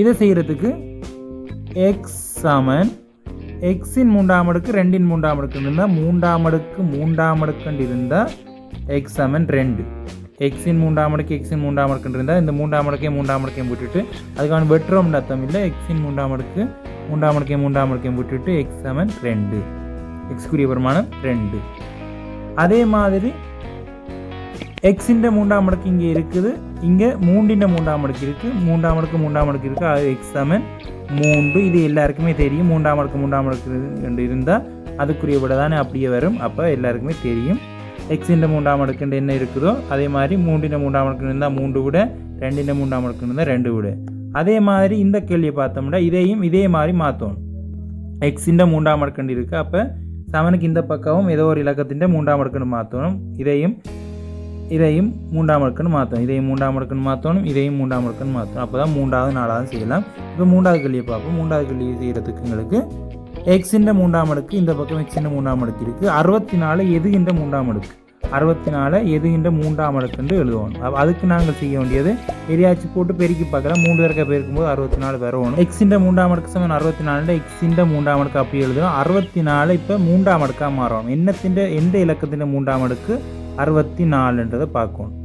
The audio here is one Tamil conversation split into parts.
இதை செய்கிறதுக்கு எக்ஸ் சமன் எக்ஸின் 3ஆம் அடுக்கு 2இன் 3ஆம் அடுக்கு இருந்தால் 3ஆம் அடுக்கு 3ஆம் அடுக்கு இருந்தால் எக்ஸ் சமன் 2. எக்ஸின் 3ஆம் அடுக்கு எக்ஸின் 3ஆம் அடுக்கு இருந்தால் இந்த 3ஆம் அடுக்கையும் 3ஆம் அடுக்கையும் விட்டுட்டு அதுக்கான வெட்டுறோம்னு அர்த்தம் இல்லை. எக்ஸின் 3ஆம் அடுக்கு 3ஆம் அடுக்கையும் 3ஆம் அடுக்கையும் விட்டுட்டு எக்ஸ் சமன் 2. எக்ஸ்குரிய பெருமானம் 2. அதே மாதிரி எக்ஸின் 3ஆம் அடுக்கு இங்கே இருக்குது, இங்கே 3இன் 3ஆம் அடுக்கு இருக்குது, 3ஆம் அடுக்கு 3ஆம் அடுக்கு இருக்குது, அது எக்ஸ் சமன் 3. இது எல்லாருக்குமே தெரியும். 3ஆம் அடுக்கு 3ஆம் அடுக்கு இருந்தால் அதுக்குரிய விட தானே அப்படியே வரும். அப்போ எல்லாருக்குமே தெரியும் எக்ஸின் 3ஆம் அடுக்கு என்ன இருக்குதோ அதே மாதிரி 3இன் 3ஆம் அடுக்கு இருந்தால் 3 விட, 2இன் 3ஆம் அடுக்கு இருந்தால் 2 விட. அதே மாதிரி இந்த கேள்வியை பார்த்தோம்னா இதையும் இதே மாதிரி மாற்றணும். எக்ஸின் 3ஆம் அடுக்கு இருக்குது, அப்போ சமனுக்கு இந்த பக்கமும் ஏதோ ஒரு இலக்கத்தின் 3ஆம் அடுக்குன்னு மாற்றணும். இதையும் 3ஆம் அடுக்குன்னு மாற்றணும். இதையும் 3ஆம் அடுக்குன்னு மாற்றணும். இதையும் 3ஆம் அடுக்குன்னு மாற்றணும். அப்போ தான் 3வது 4வது செய்யலாம். இப்போ 3வது கேள்வியை பார்ப்போம். 3வது கேள்வியை செய்கிறதுக்கு எங்களுக்கு எக்ஸின் 3ஆம் அடுக்கு இந்த பக்கம் எக்ஸின் 3ஆம் அடுக்கு இருக்குது. 64 எதுகின்ற 3ஆம் அடுக்கு, 64 எதுகின்ற 3ஆம் அடுக்குன்னு எழுதுவோம். அதுக்கு நாங்கள் செய்ய வேண்டியது எரியாச்சு போட்டு பெருக்கி பார்க்கலாம். 3 தடவை பெருக்கும்போது 64 வரணும். எக்ஸின் 3ஆம் அடுக்கு சமன் 64 எக்ஸின் 3ஆம் அடுக்கு அப்படி எழுதுவோம். 64 இப்போ 3ஆம் அடுக்காக மாறணும். எந்த இலக்கத்தின் 3ஆம் அடுக்கு 64ன்றதை பார்க்கணும்.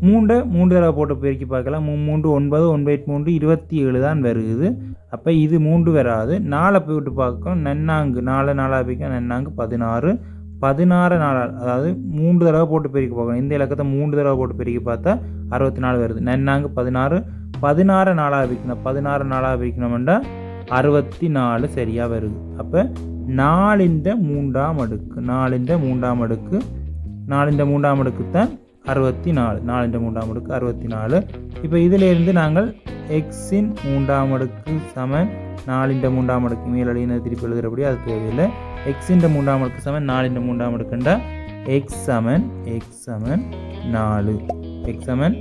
3 தடவை போட்டு பெருக்கி பார்க்கலாம். 3 9 9 3 27 தான் வருது. அப்போ இது 3 வராது. 4 போய் விட்டு பார்க்கணும். நன்னாங்கு 4 4 போய்க்க நன்னாங்கு 16 16 4, அதாவது 3 தடவை போட்டு பெருக்கி பார்க்கணும். இந்த இலக்கத்தை 3 தடவை போட்டு பெருக்கி பார்த்தா 64 வருது. நன்னாங்கு 16 16 4 வைக்கணும். 16 4 வைக்கணும்னா 64 சரியாக வருது. அப்போ 4இன் 3ஆம் அடுக்கு 4இன் 3ஆம் அடுக்கு 4இன் 3ஆம் அடுக்கு தான் 64. 4இன் 3ஆம் அடுக்கு 64. இப்போ இதிலிருந்து நாங்கள் எக்ஸின் 3ஆம் அடுக்கு சமன் 4இன் 3ஆம் அடுக்கு மேலடியின திருப்பி எழுதுகிறபடி அது தேவையில்லை. எக்ஸின் 3ஆம் அடுக்கு சமன் 4இன் 3ஆம் அடுக்குண்டா எக்ஸ் சமன் 4. எக்ஸ் சமன்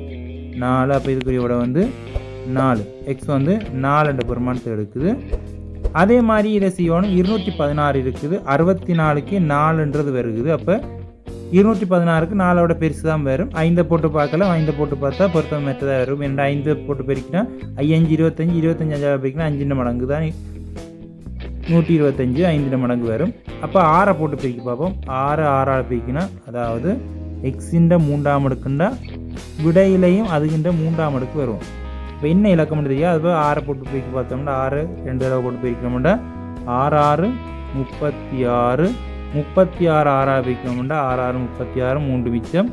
4. அப்போ இதுக்குரிய விட 4. எக்ஸ் 4 பெருமானத்தை எடுக்குது. அதே மாதிரி இதை செய்யணும். 216 இருக்குது, 64க்கு 4ன்றது வருகுது. அப்போ 216க்கு 4ஓட பெருசு தான் வரும். 5 போட்டு பார்க்கலாம். 5 போட்டு பார்த்தா பொருத்தம் மெத்ததாக வரும். 5 போட்டு பெருக்கினா 5 25 25 5 பெருக்கினா 5 மடங்கு தான் 125 5 மடங்கு வரும். அப்போ 6 போட்டு பெருக்கி பார்ப்போம். 6 6 பெருக்கினா அதாவது எக்ஸின் 3ஆம் அடுக்குண்டா விடையிலையும் அதுகின்ற 3ஆம் அடுக்கு வரும். இப்போ என்ன இலக்கம் தெரியாது. அது 6 போட்டு பெருக்கி பார்த்தோம்னா 6 2 தடவை போட்டு பெருக்கணும்னா 6 6 36 36 6 வைக்கணும்னா 6 6 36 3 மிச்சம்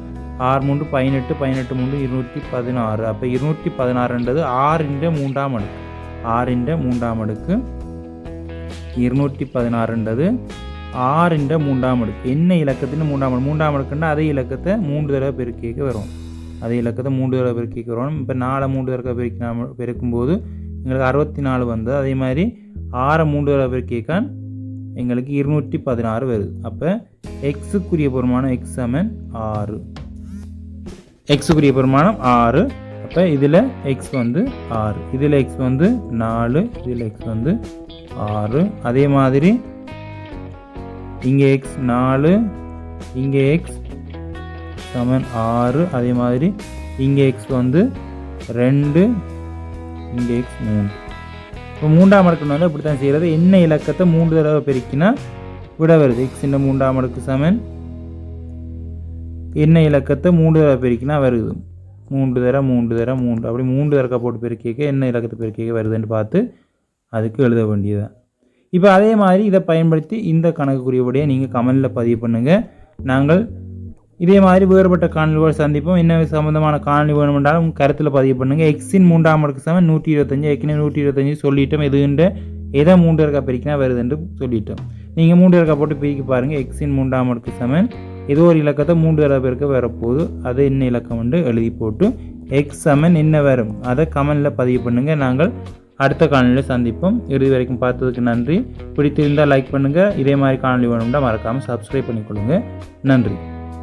6 3 18 18 3 216. அப்போ 216ன்றது 6இன் 3ஆம் அடுக்கு. 6இன் 3ஆம் அடுக்கு 216ன்றது 6இன் 3ஆம் அடுக்கு. என்ன இலக்கத்தின் 3ஆம் அடுக்குன்னா அதே இலக்கத்தை 3 தடவை பெருக்கிக்க வரும். அதே இலக்கத்தை 3 தடவை பெருக்கிக்க வரும். இப்போ 4 3 தடவை பெருக்கும்போது எங்களுக்கு 64 வந்தது. அதே மாதிரி 6 3 தடவை பெருக்கிக்கான் எங்களுக்கு 216 வருது. அப்போ எக்ஸுக்குரிய பெருமானம் எக்ஸ் சமன் 6. எக்ஸுக்குரிய பெருமானம் 6. அப்போ இதில் எக்ஸ் 6, இதில் எக்ஸ் 4, இதில் எக்ஸ் 6. அதே மாதிரி இங்கே எக்ஸ் 4, இங்கே எக்ஸ் சமன் 6. அதே மாதிரி இங்கே எக்ஸ் 2, இங்கே எக்ஸ் 3. இப்போ 3ஆம் அடுக்கு இப்படி தான் செய்கிறது. என்ன இலக்கத்தை 3 தடவை பெருக்கினா விட வருது. எக்ஸின் 3ஆம் அடுக்கு சமன் என்ன இலக்கத்தை 3 தடவை பெருக்கினா வருது. 3 தடவை 3 தடவை 3 அப்படி 3 தடவை போட்டு பெருக்கிக்க என்ன இலக்கத்தை பெருக்கிக்க வருதுன்னு பார்த்து அதுக்கு எழுத வேண்டியதுதான். இப்போ அதே மாதிரி இதை பயன்படுத்தி இந்த கணக்குக்குரியபடியே நீங்கள் கமெண்டில் பதிவு பண்ணுங்கள். நாங்கள் இதே மாதிரி வேறுபட்ட காணொலியோடு சந்திப்போம். என்ன சம்மந்தமான காணொலி வேணுமென்றாலும் கருத்தில் பதிவு பண்ணுங்கள். எக்ஸின் 3ஆம் அடுக்கு சமன் 125. ஏற்கனவே 125 சொல்லிட்டோம். எதை 3 தடவை பெருக்கினா வருது என்று சொல்லிட்டோம். நீங்கள் 3 தடவை போட்டு பிரிக்க பாருங்கள். எக்ஸின் 3ஆம் அடுக்கு சமன் ஏதோ ஒரு இலக்கத்தை 3 தடவை பெருக்க வரப்போகுது. அது என்ன இலக்கம் என்று எழுதி போட்டு எக்ஸ் சமன் என்ன வரும் அதை கமெண்டில் பதிவு பண்ணுங்கள். நாங்கள் அடுத்த காணொலியில் சந்திப்போம். இறுதி வரைக்கும் பார்த்ததுக்கு நன்றி. பிடித்திருந்தால் லைக் பண்ணுங்கள். இதே மாதிரி காணொலி வேணும்னா மறக்காமல் சப்ஸ்கிரைப் பண்ணிக்கொள்ளுங்கள். நன்றி.